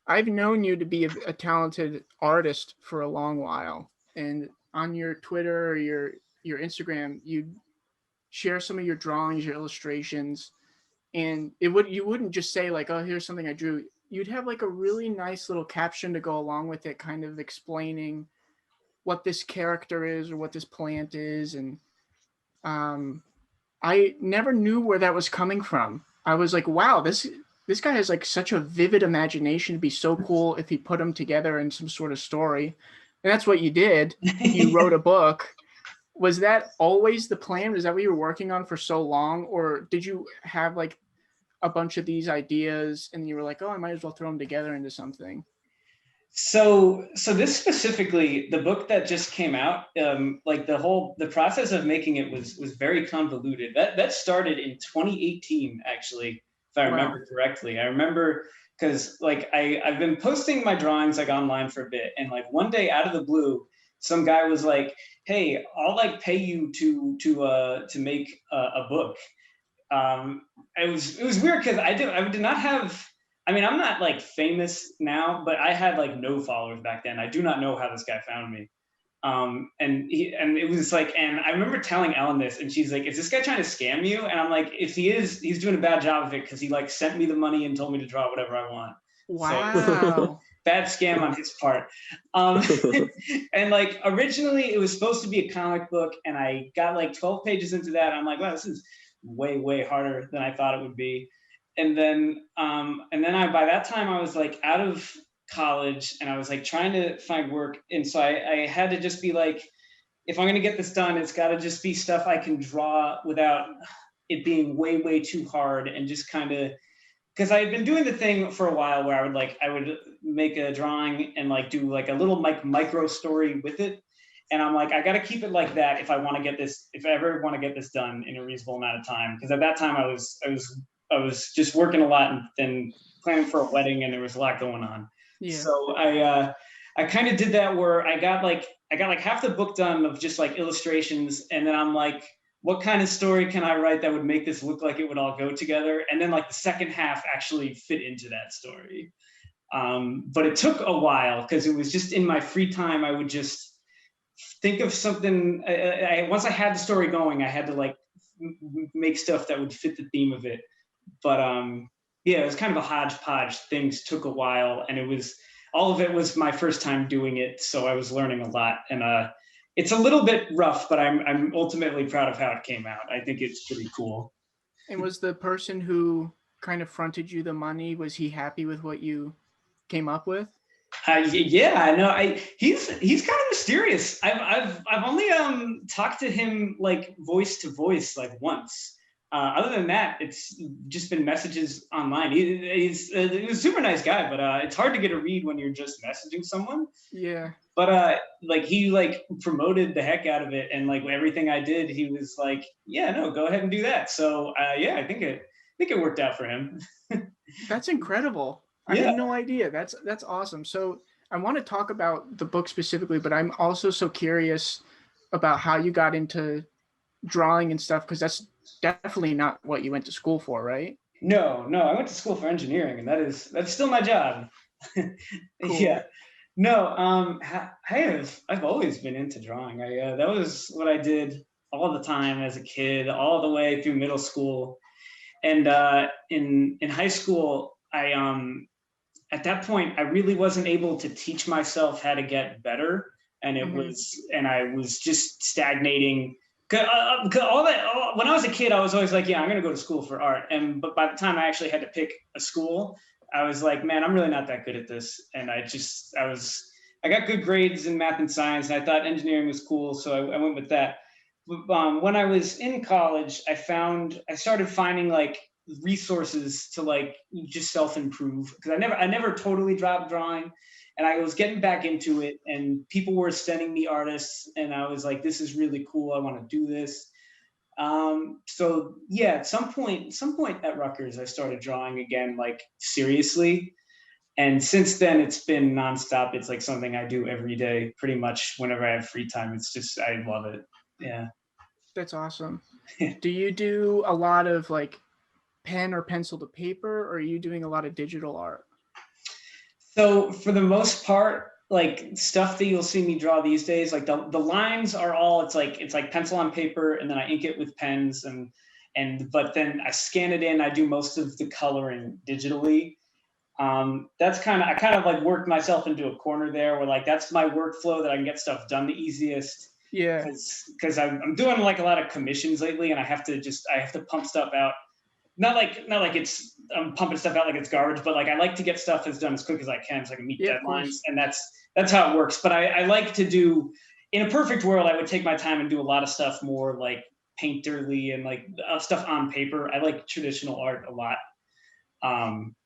I've known you to be a talented artist for a long while, and on your Twitter or your Instagram, you share some of your drawings, your illustrations, and you wouldn't just say like, "Oh, here's something I drew." You'd have like a really nice little caption to go along with it, kind of explaining what this character is or what this plant is, and um, I never knew where that was coming from. I was like, wow, this guy has like such a vivid imagination. It'd be so cool if he put them together in some sort of story. And that's what you did. You wrote a book. Was that always the plan? Was that what you were working on for so long? Or did you have like a bunch of these ideas and you were like, oh, I might as well throw them together into something? So this specifically, the book that just came out, like the process of making it was very convoluted. That started in 2018, actually, if I Wow. remember correctly. I remember because like I've been posting my drawings like online for a bit, and like one day out of the blue, some guy was like, "Hey, I'll like pay you to make a book." um it was weird because I did not have, I mean, I'm not like famous now, but I had like no followers back then. I do not know how this guy found me. And it was like, and I remember telling Ellen this, and she's like, is this guy trying to scam you? And I'm like, if he is, he's doing a bad job of it, because he like sent me the money and told me to draw whatever I want. So Wow. bad scam on his part. um and like originally it was supposed to be a comic book, and I got like 12 pages into that. I'm like, wow, this is way harder than I thought it would be. And then I, by that time, I was like out of college, and I was like trying to find work. And so I had to just be like, if I'm going to get this done, it's got to just be stuff I can draw without it being way too hard, and just kind of, because I had been doing the thing for a while where I would make a drawing and like do like a little like micro story with it. And I'm like, I got to keep it like that if I want to get this, if I ever want to get this done in a reasonable amount of time. Because at that time I was just working a lot, and planning for a wedding, and there was a lot going on. Yeah. So I kind of did that where I got like half the book done of just like illustrations, and then I'm like, what kind of story can I write that would make this look like it would all go together? And then like the second half actually fit into that story. But it took a while because it was just in my free time. I would just think of something. Once I had the story going, I had to like make stuff that would fit the theme of it. But yeah, it was kind of a hodgepodge. Things took a while, and it was, all of it was my first time doing it, so I was learning a lot. And it's a little bit rough, but I'm ultimately proud of how it came out. I think it's pretty cool. And was the person who kind of fronted you the money, was he happy with what you came up with? Yeah, I know. He's kind of mysterious. I've only talked to him like voice to voice like once. Other than that, it's just been messages online. He's a super nice guy, but it's hard to get a read when you're just messaging someone. Yeah. But like he like promoted the heck out of it, and like everything I did, he was like, yeah, no, go ahead and do that. So yeah, I think it worked out for him. That's incredible. I Yeah. had no idea. That's awesome. So I want to talk about the book specifically, but I'm also so curious about how you got into drawing and stuff because that's definitely not what you went to school for, right? No, I went to school for engineering, and that's still my job. Cool. Yeah. No, I've always been into drawing. I That was what I did all the time as a kid, all the way through middle school. And in high school, I at that point I really wasn't able to teach myself how to get better, and Hmm. I was just stagnating. 'Cause when I was a kid, I was always like, yeah, I'm gonna go to school for art. But by the time I actually had to pick a school, I was like, man, I'm really not that good at this. And I got good grades in math and science, and I thought engineering was cool, so I went with that. When I was in college, I started finding like resources to like just self improve, because I never totally dropped drawing, and I was getting back into it, and people were sending me artists, and I was like, this is really cool. I want to do this. So yeah, some point at Rutgers, I started drawing again, like seriously. And since then, it's been nonstop. It's like something I do every day, pretty much whenever I have free time. It's just, I love it. Yeah. That's awesome. Do you do a lot of like pen or pencil to paper, or are you doing a lot of digital art? So for the most part, like stuff that you'll see me draw these days, like the lines are all it's like pencil on paper, and then I ink it with pens, but then I scan it in. I do most of the coloring digitally. That's I kind of like worked myself into a corner there where like that's my workflow that I can get stuff done the easiest. Yeah. Because I'm doing like a lot of commissions lately, and I have to pump stuff out. Not like I'm pumping stuff out like it's garbage, but like I like to get stuff as done as quick as I can so I can meet deadlines, and that's how it works. But I like to do, in a perfect world, I would take my time and do a lot of stuff more like painterly and like stuff on paper. I like traditional art a lot,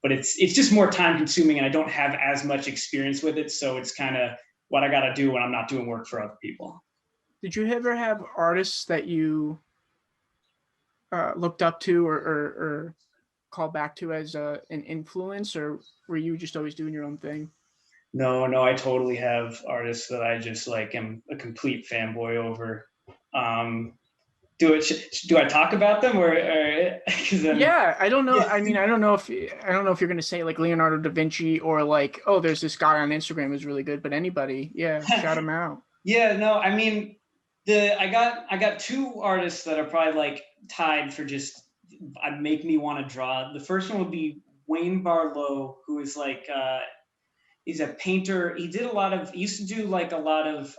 but it's just more time consuming, and I don't have as much experience with it, so it's kind of what I got to do when I'm not doing work for other people. Did you ever have artists that you looked up to or call back to as an influence, or were you just always doing your own thing? No, I totally have artists that I just like am a complete fanboy over. Do I talk about them or Yeah, I don't know. Yeah. I mean, I don't know if you're gonna say like Leonardo da Vinci or like, oh, there's this guy on Instagram who's really good, but anybody, yeah, shout him out. Yeah, no, I mean, I got two artists that are probably like tied for just make me want to draw. The first one would be Wayne Barlow, who is like he's a painter. He used to do like a lot of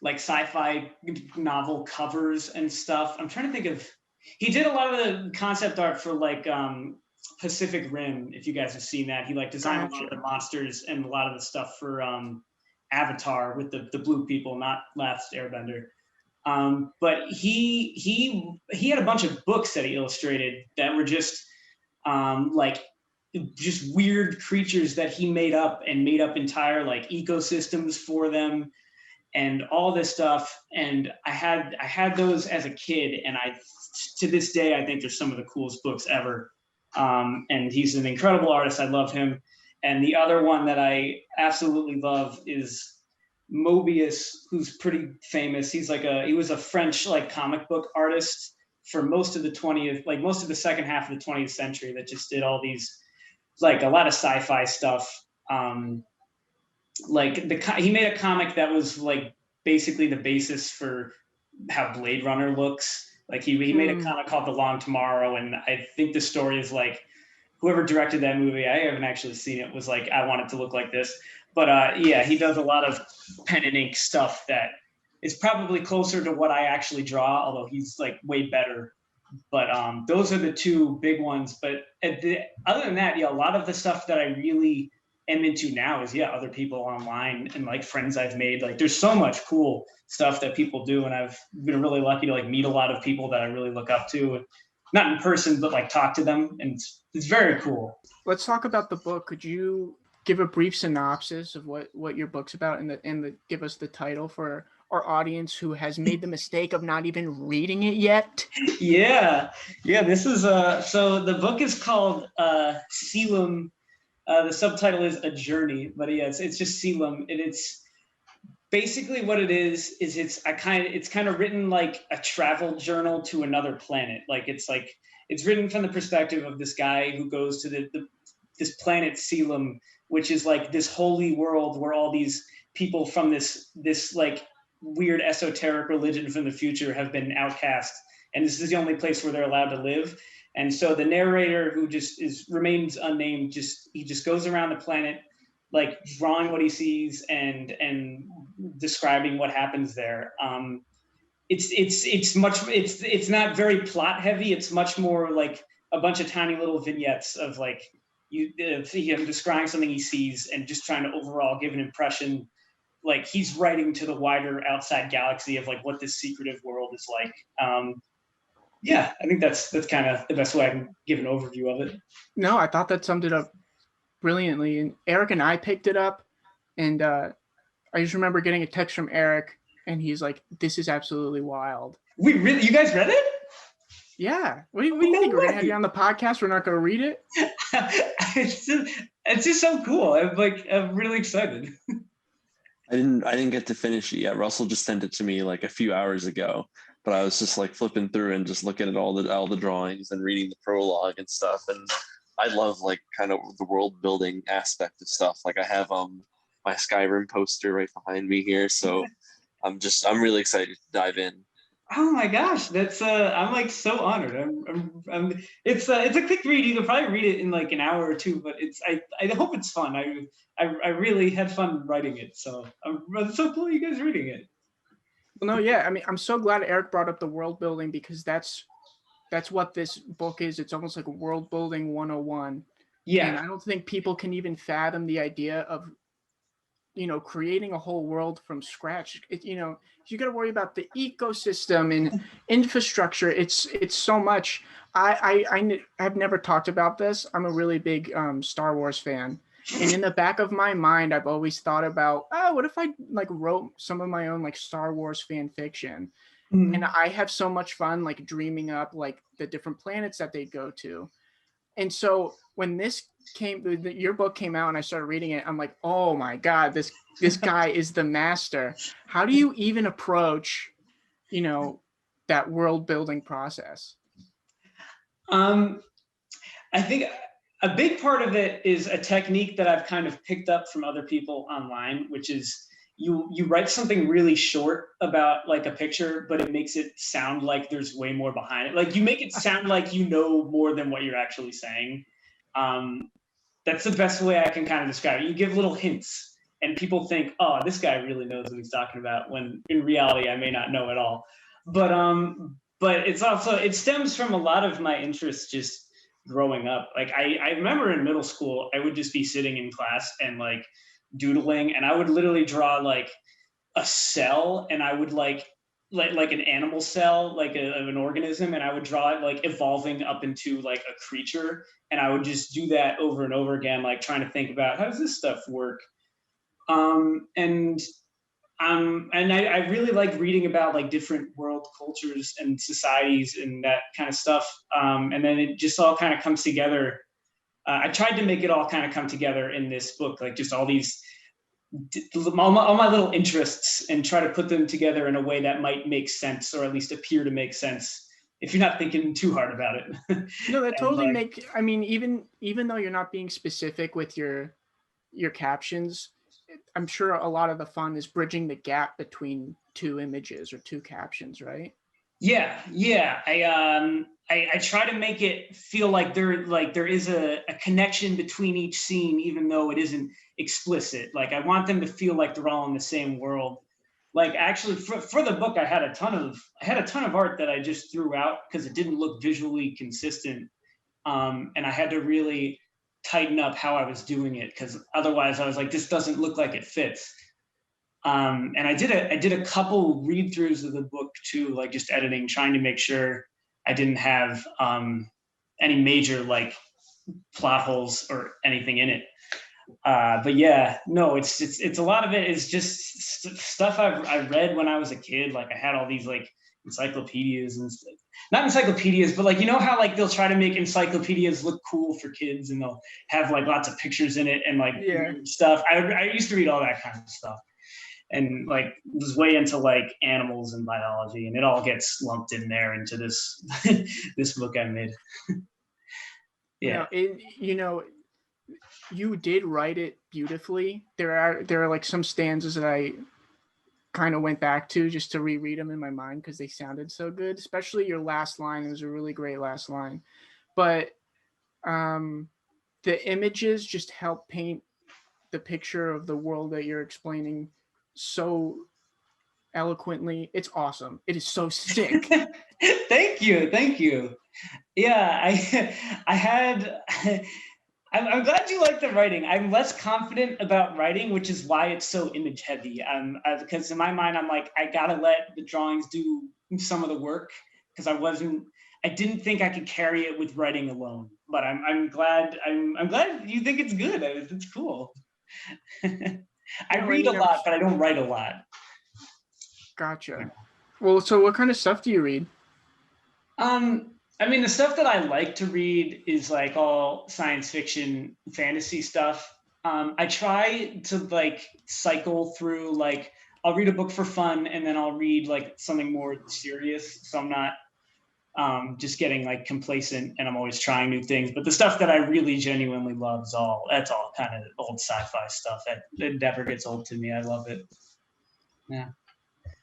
like sci-fi novel covers and stuff. I'm trying to think of, he did a lot of the concept art for like Pacific Rim, if you guys have seen that. He like designed a lot of the monsters and a lot of the stuff for Avatar with the blue people, not Last Airbender. But he had a bunch of books that he illustrated that were just like just weird creatures that he made up entire like ecosystems for them and all this stuff. And I had those as a kid, and to this day I think they're some of the coolest books ever. And he's an incredible artist. I love him. And the other one that I absolutely love is Mobius, who's pretty famous. He was a French like comic book artist for most of the second half of the 20th century that just did all these like a lot of sci-fi stuff. He made a comic that was like basically the basis for how Blade Runner looks. Like he made a comic called The Long Tomorrow, and I think the story is like whoever directed that movie, I haven't actually seen it, was like, I want it to look like this. But yeah, he does a lot of pen and ink stuff that is probably closer to what I actually draw, although he's like way better. But those are the two big ones. But other than that, yeah, a lot of the stuff that I really am into now is other people online and like friends I've made. Like there's so much cool stuff that people do, and I've been really lucky to like meet a lot of people that I really look up to, and not in person, but like talk to them, and it's very cool. Let's talk about the book. Could you give a brief synopsis of what your book's about, and give us the title for our audience who has made the mistake of not even reading it yet? Yeah. This is so the book is called Coelum. The subtitle is A Journey, but yeah, it's just Coelum, and it's basically what it is it's kind of written like a travel journal to another planet. Like it's written from the perspective of this guy who goes to this planet Coelum, which is like this holy world where all these people from this like weird esoteric religion from the future have been outcast, and this is the only place where they're allowed to live. And so the narrator, who just remains unnamed, he just goes around the planet, like drawing what he sees and describing what happens there. It's not very plot heavy. It's much more like a bunch of tiny little vignettes of like him describing something he sees and just trying to overall give an impression, like he's writing to the wider outside galaxy of like what this secretive world is like. Yeah, I think that's kind of the best way I can give an overview of it. No, I thought that summed it up brilliantly. And Eric and I picked it up, and I just remember getting a text from Eric, and he's like, "This is absolutely wild." You guys read it? Yeah. What do you think? We're gonna have you on the podcast? We're not gonna read it? It's just so cool. I'm really excited. I didn't get to finish it yet. Russell just sent it to me like a few hours ago, but I was just like flipping through and just looking at all the drawings and reading the prologue and stuff. And I love like kind of the world building aspect of stuff. Like I have my Skyrim poster right behind me here, so I'm really excited to dive in. Oh my gosh, that's I'm like so honored. It's a quick read. You can probably read it in like an hour or two, but I hope it's fun. I really had fun writing it, so I'm so cool you guys reading it. Well, no, yeah, I mean, I'm so glad Eric brought up the world building, because that's what this book is. It's almost like a world building 101. Yeah. And I don't think people can even fathom the idea of, creating a whole world from scratch. You got to worry about the ecosystem and infrastructure. It's so much. I've never talked about this. I'm a really big Star Wars fan. And in the back of my mind, I've always thought about, what if I like wrote some of my own like Star Wars fan fiction? Mm-hmm. And I have so much fun like dreaming up like the different planets that they go to. And so when your book came out and I started reading it, I'm like, oh my God, this guy is the master. How do you even approach, that world building process? I think a big part of it is a technique that I've kind of picked up from other people online, which is you write something really short about like a picture, but it makes it sound like there's way more behind it. Like you make it sound like you know more than what you're actually saying. That's the best way I can kind of describe it. You give little hints and people think, oh, this guy really knows what he's talking about, when in reality I may not know at all. But it's also, it stems from a lot of my interests just growing up. Like I remember in middle school, I would just be sitting in class and like doodling, and I would literally draw like a cell, and I would like an animal cell, like of an organism, and I would draw it like evolving up into like a creature, and I would just do that over and over again, like trying to think about how does this stuff work. And I really like reading about like different world cultures and societies and that kind of stuff. And then it just all kind of comes together. I tried to make it all kind of come together in this book, like just all my little interests, and try to put them together in a way that might make sense, or at least appear to make sense, if you're not thinking too hard about it. No, that totally I mean, even though you're not being specific with your captions, I'm sure a lot of the fun is bridging the gap between two images or two captions, right? Yeah. I try to make it feel like there is a connection between each scene, even though it isn't explicit. Like I want them to feel like they're all in the same world. Like actually for the book, I had a ton of art that I just threw out because it didn't look visually consistent. And I had to really tighten up how I was doing it, because otherwise I was like, this doesn't look like it fits. And I did a couple read throughs of the book too, like just editing, trying to make sure I didn't have any major like plot holes or anything in it. But yeah, no, it's a lot of it is just stuff I read when I was a kid. Like I had all these like encyclopedias and stuff. Not encyclopedias, but like, you know how like they'll try to make encyclopedias look cool for kids, and they'll have like lots of pictures in it and like stuff. I used to read all that kind of stuff, and like was way into like animals and biology, and it all gets lumped in there into this this book I made. Yeah. You did write it beautifully. There are like some stanzas that I kind of went back to just to reread them in my mind because they sounded so good, especially your last line. It was a really great last line. But the images just help paint the picture of the world that you're explaining so eloquently. It's awesome. It is so sick. Thank you. Yeah, I'm glad you like the writing. I'm less confident about writing, which is why it's so image heavy. Because in my mind, I'm like, I gotta let the drawings do some of the work, because I didn't think I could carry it with writing alone. But I'm glad you think it's good. It's cool. I read a lot, but I don't write a lot. Gotcha. Well, so what kind of stuff do you read? I mean, the stuff that I like to read is like all science fiction, fantasy stuff. I try to like cycle through, like I'll read a book for fun and then I'll read like something more serious. So I'm not just getting like complacent, and I'm always trying new things. But the stuff that I really genuinely love that's all kind of old sci-fi stuff. It never gets old to me. I love it. Yeah.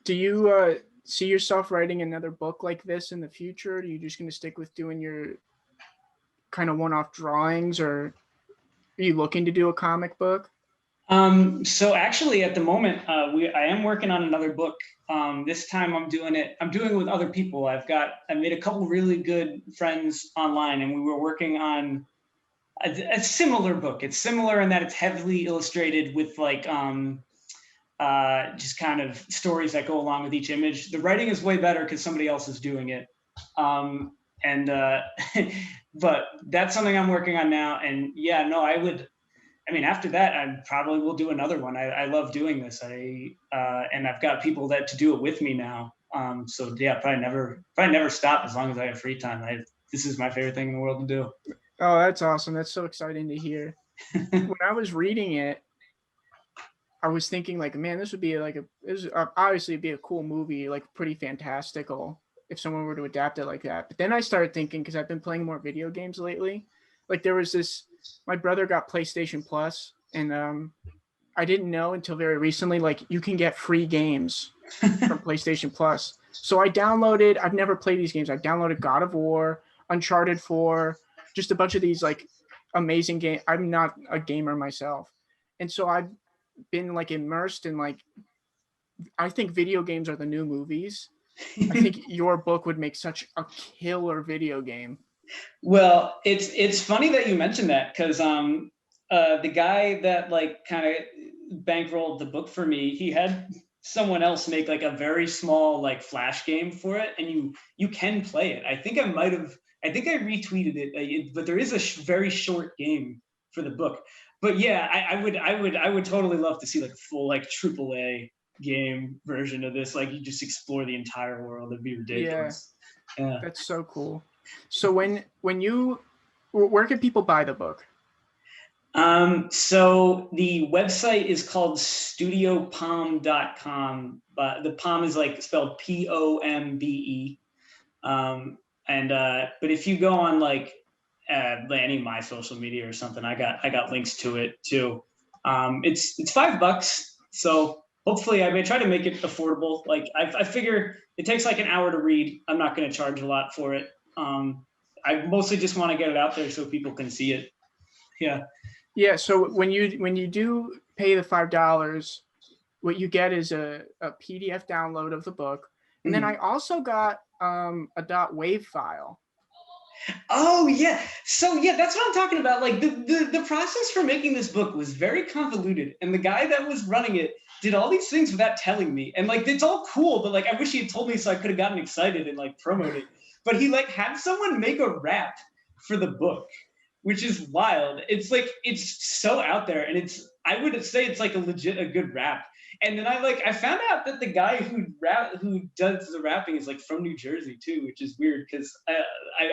Do you see yourself writing another book like this in the future? Are you just going to stick with doing your kind of one-off drawings, or are you looking to do a comic book? So actually at the moment, I am working on another book. This time I'm doing it with other people. I made a couple really good friends online, and we were working on a similar book. It's similar in that it's heavily illustrated with like, just kind of stories that go along with each image. The writing is way better because somebody else is doing it. But that's something I'm working on now. And yeah, no, after that, I probably will do another one. I love doing this. And I've got people to do it with me now. So yeah, probably never stop as long as I have free time. This is my favorite thing in the world to do. Oh, that's awesome. That's so exciting to hear. When I was reading it, I was thinking like, man, this would be obviously it'd be a cool movie, like pretty fantastical if someone were to adapt it like that. But then I started thinking, because I've been playing more video games lately, like there was my brother got PlayStation Plus, and I didn't know until very recently, like you can get free games from PlayStation Plus. So I've never played these games. I downloaded God of War, Uncharted 4, just a bunch of these like amazing games. I'm not a gamer myself. And so I've been like immersed in like, I think video games are the new movies. I think your book would make such a killer video game. Well, it's funny that you mentioned that, because the guy that like kind of bankrolled the book for me, he had someone else make like a very small like flash game for it, and you can play it. I think I retweeted it, but there is a very short game for the book. But yeah, I would totally love to see like a full like AAA game version of this. Like you just explore the entire world. It'd be ridiculous. Yeah. That's so cool. So where can people buy the book? So the website is called studiopalm.com, but the Palm is like spelled POMBE. But if you go on like any of my social media or something, I got links to it too. It's $5, so hopefully I may try to make it affordable. Like I figure it takes like an hour to read. I'm not going to charge a lot for it. I mostly just want to get it out there so people can see it. Yeah. Yeah. So when you do pay the $5, what you get is a PDF download of the book, and then I also got a .wav file. Oh yeah. So yeah, that's what I'm talking about. Like the process for making this book was very convoluted, and the guy that was running it did all these things without telling me. And like it's all cool, but like I wish he had told me so I could have gotten excited and like promoted it. But he like had someone make a rap for the book, which is wild. It's like it's so out there, and I would say it's like a good rap. And then I found out that the guy who does the rapping is like from New Jersey too, which is weird because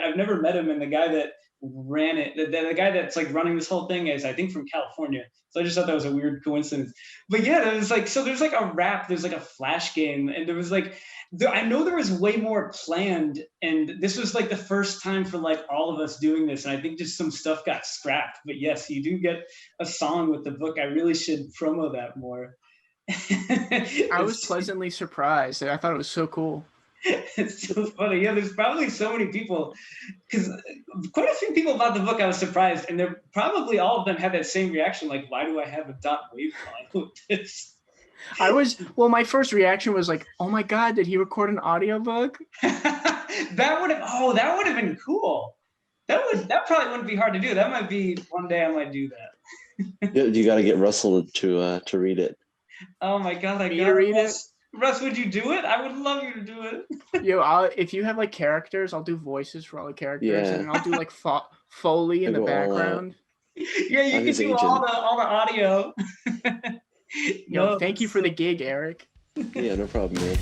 I've never met him, and the guy that ran it, the guy that's like running this whole thing is I think from California. So I just thought that was a weird coincidence. But yeah, there's like a rap, there's like a flash game, and there was like I know there was way more planned, and this was like the first time for like all of us doing this, and I think just some stuff got scrapped. But yes, you do get a song with the book. I really should promo that more. I was pleasantly surprised. I thought it was so cool. It's so funny. Yeah, there's probably so many people, because quite a few people about the book. I was surprised, and they're probably all of them had that same reaction. Like, why do I have a .wav file with this? My first reaction was like, oh my God, did he record an audiobook? that would have been cool. That probably wouldn't be hard to do. That might be one day I might do that. You got to get Russell to read it. Oh my God, I got to read it. Russ, would you do it? I would love you to do it. If you have like characters, I'll do voices for all the characters, and then I'll do like Foley in the background. Yeah, you can do all the audio. Thank you for the gig, Eric. Yeah, no problem, man.